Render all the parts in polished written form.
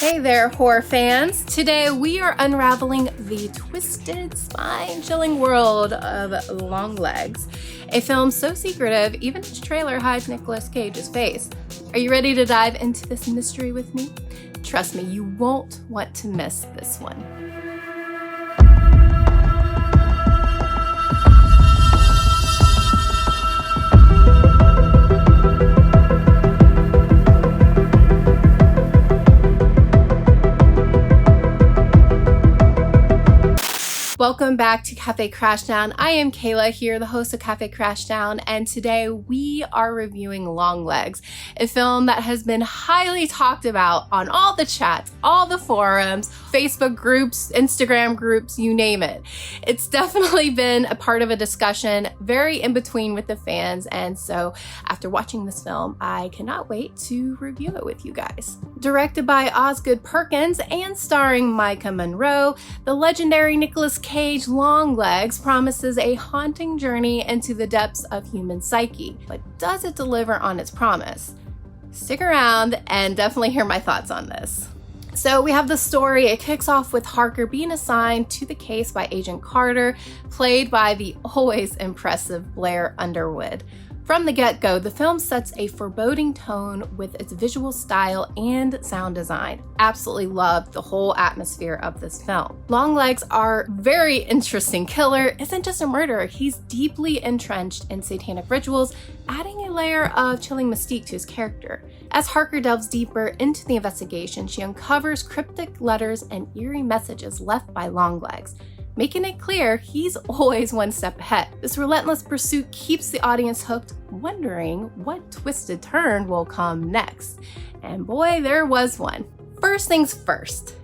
Hey there, horror fans! Today we are unraveling the twisted, spine-chilling world of Longlegs, a film so secretive even its trailer hides Nicolas Cage's face. Are you ready to dive into this mystery with me? Trust me, you won't want to miss this one. Welcome back to Cafe Crashdown. I am Kayla here, the host of Cafe Crashdown, and today we are reviewing Longlegs, a film that has been highly talked about on all the chats, all the forums, Facebook groups, Instagram groups, you name it. It's definitely been a part of a discussion, very in between with the fans, and so after watching this film, I cannot wait to review it with you guys. Directed by Osgood Perkins and starring Micah Monroe, the legendary Nicolas Cage Longlegs promises a haunting journey into the depths of human psyche, but does it deliver on its promise? Stick around and definitely hear my thoughts on this. So we have the story. It kicks off with Harker being assigned to the case by Agent Carter, played by the always impressive Blair Underwood. From the get-go, the film sets a foreboding tone with its visual style and sound design. Absolutely loved the whole atmosphere of this film. Longlegs, our very interesting killer, isn't just a murderer. He's deeply entrenched in satanic rituals, adding a layer of chilling mystique to his character. As Harker delves deeper into the investigation, she uncovers cryptic letters and eerie messages left by Longlegs, making it clear he's always one step ahead. This relentless pursuit keeps the audience hooked, wondering what twisted turn will come next. And boy, there was one. First things first,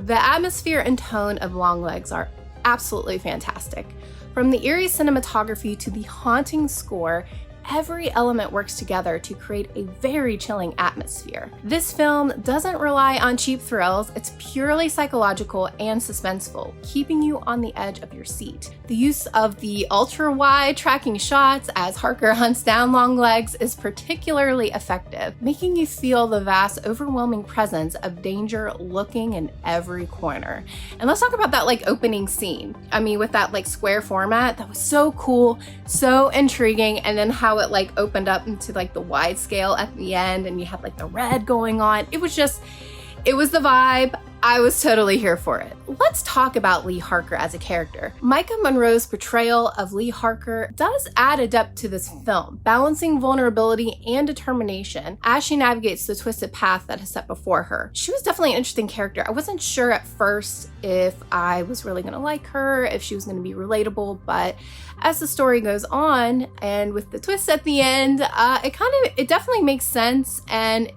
the atmosphere and tone of Longlegs are absolutely fantastic. From the eerie cinematography to the haunting score, every element works together to create a very chilling atmosphere. This film doesn't rely on cheap thrills, it's purely psychological and suspenseful, keeping you on the edge of your seat. The use of the ultra-wide tracking shots as Harker hunts down Longlegs is particularly effective, making you feel the vast, overwhelming presence of danger looking in every corner. And let's talk about that opening scene. I mean, with that square format, that was so cool, so intriguing, and then how it opened up into the wide scale at the end and you had the red going on. It was the vibe. I was totally here for it. Let's talk about Lee Harker as a character. Micah Monroe's portrayal of Lee Harker does add a depth to this film, balancing vulnerability and determination as she navigates the twisted path that is set before her. She was definitely an interesting character. I wasn't sure at first if I was really gonna like her, if she was gonna be relatable, but as the story goes on and with the twist at the end, it definitely makes sense. And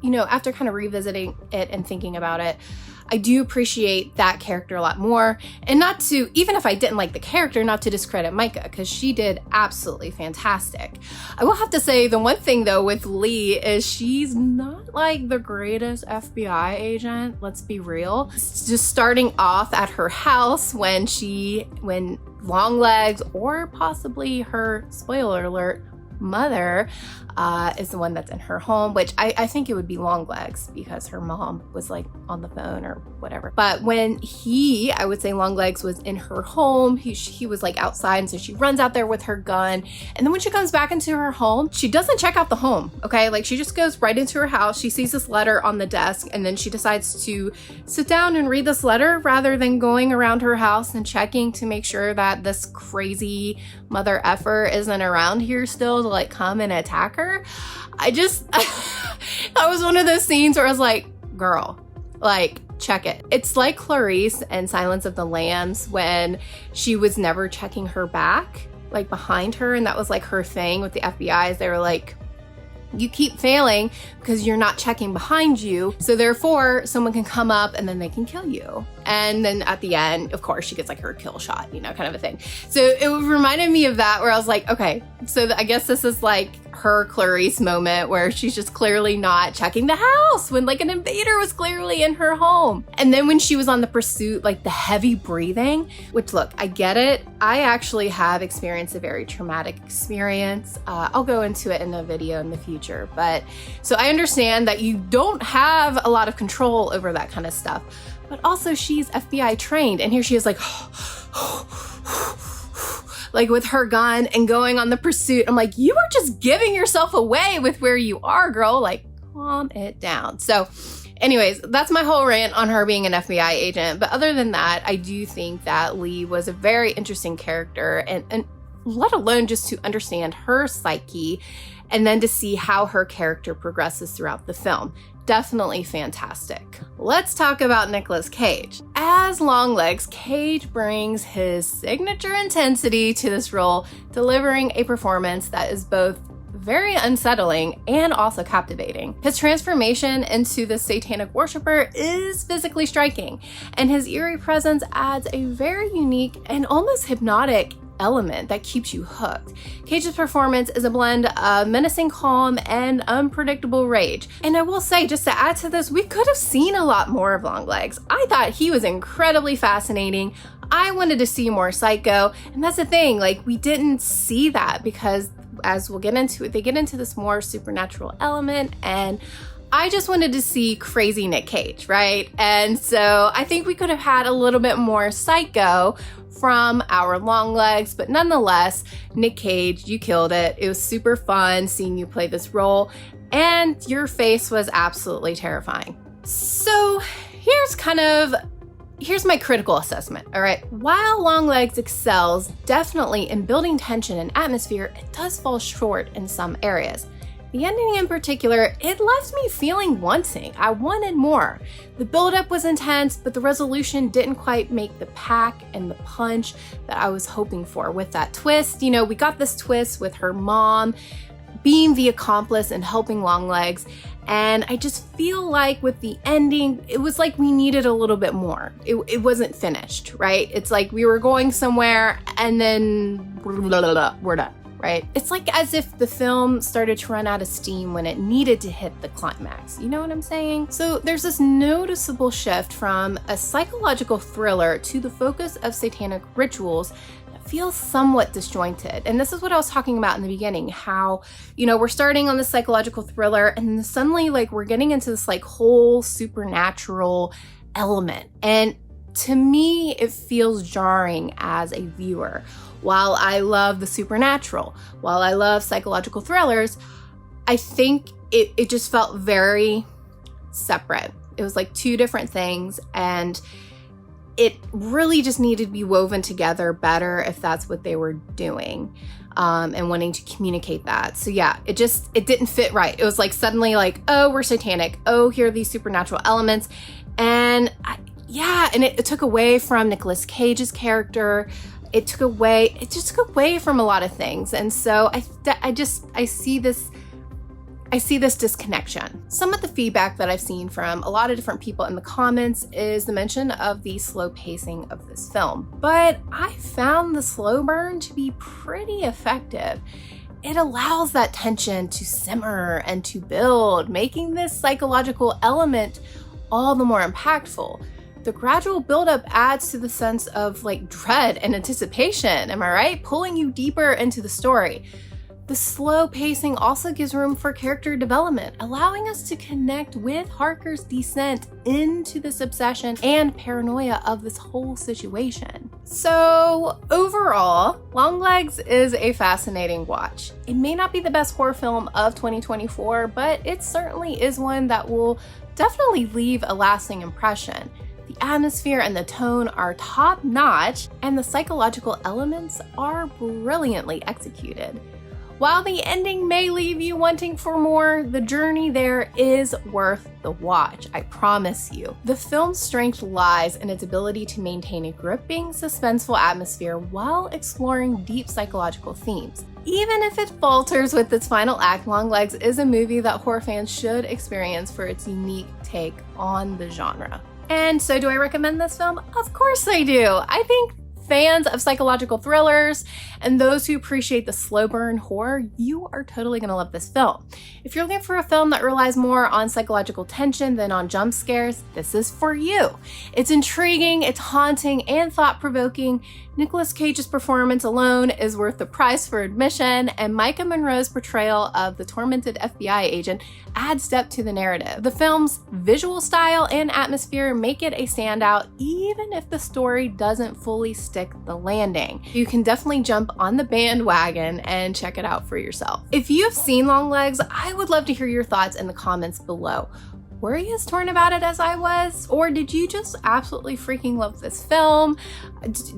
after kind of revisiting it and thinking about it, I do appreciate that character a lot more. And not to, even if I didn't like the character, not to discredit Micah, because she did absolutely fantastic. I will have to say the one thing though with Lee is she's not the greatest FBI agent, let's be real. It's just starting off at her house when Longlegs, or possibly her, spoiler alert, mother is the one that's in her home, which I think it would be Longlegs because her mom was on the phone or whatever. But when I would say Longlegs was in her home, he was outside, and so she runs out there with her gun. And then when she comes back into her home, she doesn't check out the home, okay? She just goes right into her house. She sees this letter on the desk, and then she decides to sit down and read this letter rather than going around her house and checking to make sure that this crazy mother effer isn't around here still to come and attack her. That was one of those scenes where I was like, girl, check it. It's like Clarice in Silence of the Lambs when she was never checking her back, behind her, and that was her thing with the FBI's. They were you keep failing because you're not checking behind you, so therefore someone can come up and then they can kill you. And then at the end, of course, she gets like her kill shot, you know, kind of a thing. So it reminded me of that, where I was like, okay, so I guess this is like her Clarice moment where she's just clearly not checking the house when like an invader was clearly in her home. And then when she was on the pursuit, like the heavy breathing, which look, I get it. I actually have experienced a very traumatic experience. I'll go into it in a video in the future. But so I understand that you don't have a lot of control over that kind of stuff. But also she's FBI trained, and here she is like, like with her gun and going on the pursuit. I'm like, you are just giving yourself away with where you are, girl. Like, calm it down. So anyways, that's my whole rant on her being an FBI agent. But other than that, I do think that Lee was a very interesting character, and let alone just to understand her psyche and then to see how her character progresses throughout the film. Definitely fantastic. Let's talk about Nicolas Cage. As Longlegs, Cage brings his signature intensity to this role, delivering a performance that is both very unsettling and also captivating. His transformation into the satanic worshiper is physically striking, and his eerie presence adds a very unique and almost hypnotic element that keeps you hooked. Cage's performance is a blend of menacing calm and unpredictable rage. And I will say, just to add to this, we could have seen a lot more of Longlegs. I thought he was incredibly fascinating. I wanted to see more Psycho, and that's the thing, like we didn't see that because as we'll get into it, they get into this more supernatural element, and I just wanted to see crazy Nick Cage, right? And so I think we could have had a little bit more Psycho from our Longlegs, but nonetheless, Nick Cage, you killed it. It was super fun seeing you play this role, and your face was absolutely terrifying. So here's my critical assessment, all right? While Longlegs excels definitely in building tension and atmosphere, it does fall short in some areas. The ending in particular, it left me feeling wanting. I wanted more. The buildup was intense, but the resolution didn't quite make the pack and the punch that I was hoping for with that twist. You know, we got this twist with her mom being the accomplice and helping Longlegs, and I just feel like with the ending, it was like we needed a little bit more. It wasn't finished, right? It's like we were going somewhere and then we're done. Right? It's like as if the film started to run out of steam when it needed to hit the climax. You know what I'm saying? So there's this noticeable shift from a psychological thriller to the focus of satanic rituals that feels somewhat disjointed. And this is what I was talking about in the beginning, how, you know, we're starting on the psychological thriller and then suddenly like we're getting into this like whole supernatural element. And to me, it feels jarring as a viewer. While I love the supernatural, while I love psychological thrillers, I think it just felt very separate. It was like two different things, and it really just needed to be woven together better if that's what they were doing, and wanting to communicate that. So yeah, it didn't fit right. It was like suddenly like, oh, we're satanic. Oh, here are these supernatural elements. And it took away from Nicolas Cage's character. It just took away from a lot of things. And so I see this disconnection. Some of the feedback that I've seen from a lot of different people in the comments is the mention of the slow pacing of this film. But I found the slow burn to be pretty effective. It allows that tension to simmer and to build, making this psychological element all the more impactful. The gradual buildup adds to the sense of like dread and anticipation, am I right? Pulling you deeper into the story. The slow pacing also gives room for character development, allowing us to connect with Harker's descent into this obsession and paranoia of this whole situation. So overall, Longlegs is a fascinating watch. It may not be the best horror film of 2024, but it certainly is one that will definitely leave a lasting impression. The atmosphere and the tone are top notch, and the psychological elements are brilliantly executed. While the ending may leave you wanting for more, the journey there is worth the watch, I promise you. The film's strength lies in its ability to maintain a gripping, suspenseful atmosphere while exploring deep psychological themes. Even if it falters with its final act, Longlegs is a movie that horror fans should experience for its unique take on the genre. And so do I recommend this film? Of course I do. I think fans of psychological thrillers and those who appreciate the slow burn horror, you are totally gonna love this film. If you're looking for a film that relies more on psychological tension than on jump scares, this is for you. It's intriguing, it's haunting, and thought-provoking. Nicolas Cage's performance alone is worth the price for admission, and Micah Monroe's portrayal of the tormented FBI agent adds depth to the narrative. The film's visual style and atmosphere make it a standout, even if the story doesn't fully stick the landing. You can definitely jump on the bandwagon and check it out for yourself. If you've seen Longlegs, I would love to hear your thoughts in the comments below. Were you as torn about it as I was? Or did you just absolutely freaking love this film?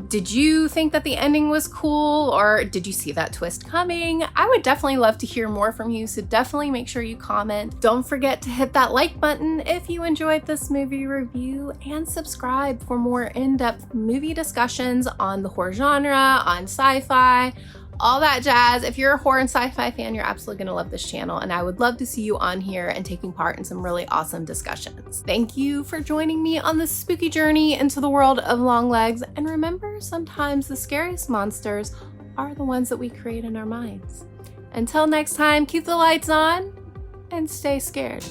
Did you think that the ending was cool? Or did you see that twist coming? I would definitely love to hear more from you, so definitely make sure you comment. Don't forget to hit that like button if you enjoyed this movie review, and subscribe for more in-depth movie discussions on the horror genre, on sci-fi, all that jazz. If you're a horror and sci-fi fan, you're absolutely gonna love this channel, and I would love to see you on here and taking part in some really awesome discussions. Thank you for joining me on this spooky journey into the world of Longlegs, and remember, sometimes the scariest monsters are the ones that we create in our minds. Until next time, keep the lights on and stay scared.